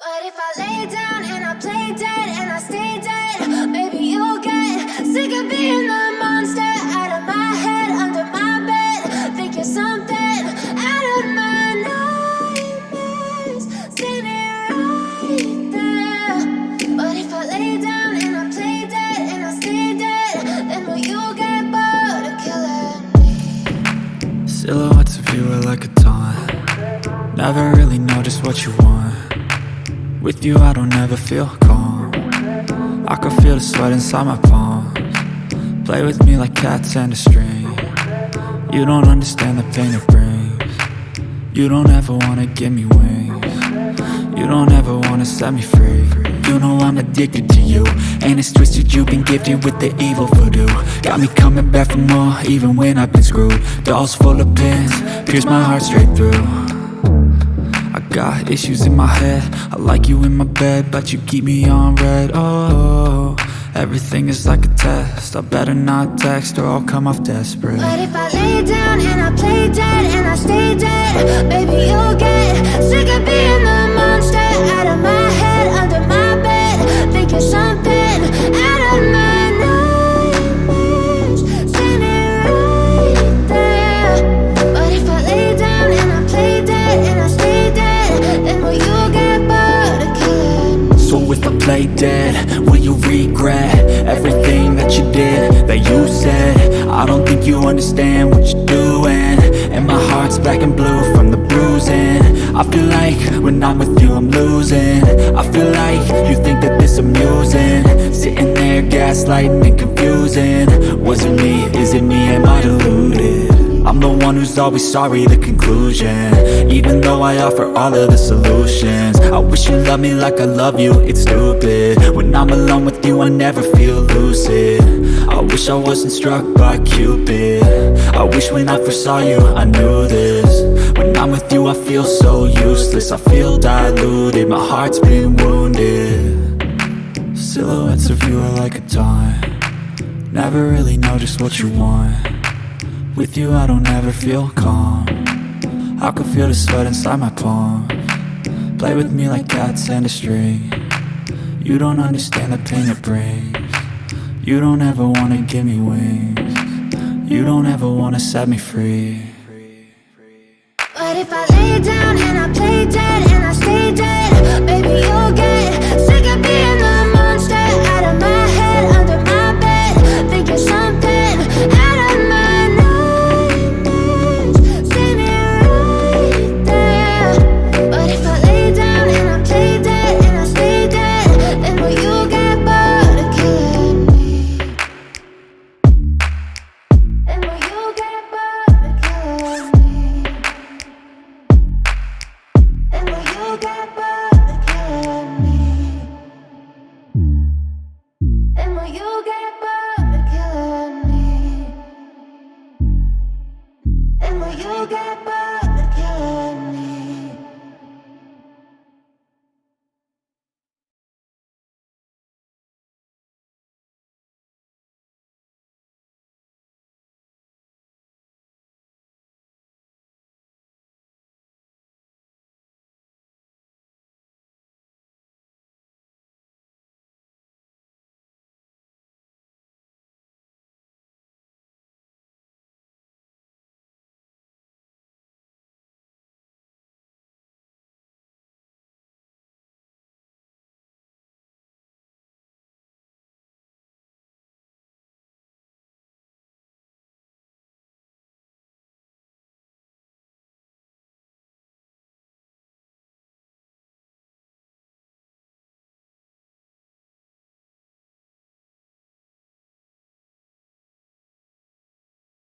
But if I lay down and I play dead and I stay dead, maybe you'll get sick of being the monster out of my head, under my bed. Think you're something out of my nightmares, standing right there. But if I lay down and I play dead and I stay dead, then will you get bored of killing me? Silhouettes of you are like a taunt. Never really know just what you want. With you I don't ever feel calm. I can feel the sweat inside my palms. Play with me like cats and a string. You don't understand the pain it brings. You don't ever wanna give me wings. You don't ever wanna set me free. You know I'm addicted to you, and it's twisted, you've been gifted with the evil voodoo. Got me coming back for more, even when I've been screwed. Dolls full of pins, pierce my heart straight through. I got issues in my head, I like you in my bed, but you keep me on red. Oh, everything is like a test, I better not text or I'll come off desperate. But if I lay down and I play dead and I stay dead, baby you'll get sick of being the monster out of my head, under my bed. Think you're something out of my nightmares, standing right there. But if I lay down and I play dead and I stay dead, then will you get bored of killing me? So if I play dead, will you regret everything that you did, that you said? I don't think you understand what you're doing, and my heart's black and blue from the bruising. I feel like when I'm with you I'm losing. I feel like you think that this amusing, sitting there gaslighting and confusing. Was it me? Is it me? Am I deluded? I'm the one who's always sorry, the conclusion, even though I offer all of the solutions. I wish you loved me like I love you, it's stupid. When I'm alone with you I never feel lucid. I wish I wasn't struck by Cupid. I wish when I first saw you I knew this. When I'm with you I feel so useless, I feel diluted, my heart's been wounded. Silhouettes of you are like a taunt. Never really know just what you want. With you I don't ever feel calm. I can feel the sweat inside my palms. Play with me like cats and a string. You don't understand the pain it brings. You don't ever wanna give me wings. You don't ever wanna set me free. But if I lay down and I play dead and I stay dead,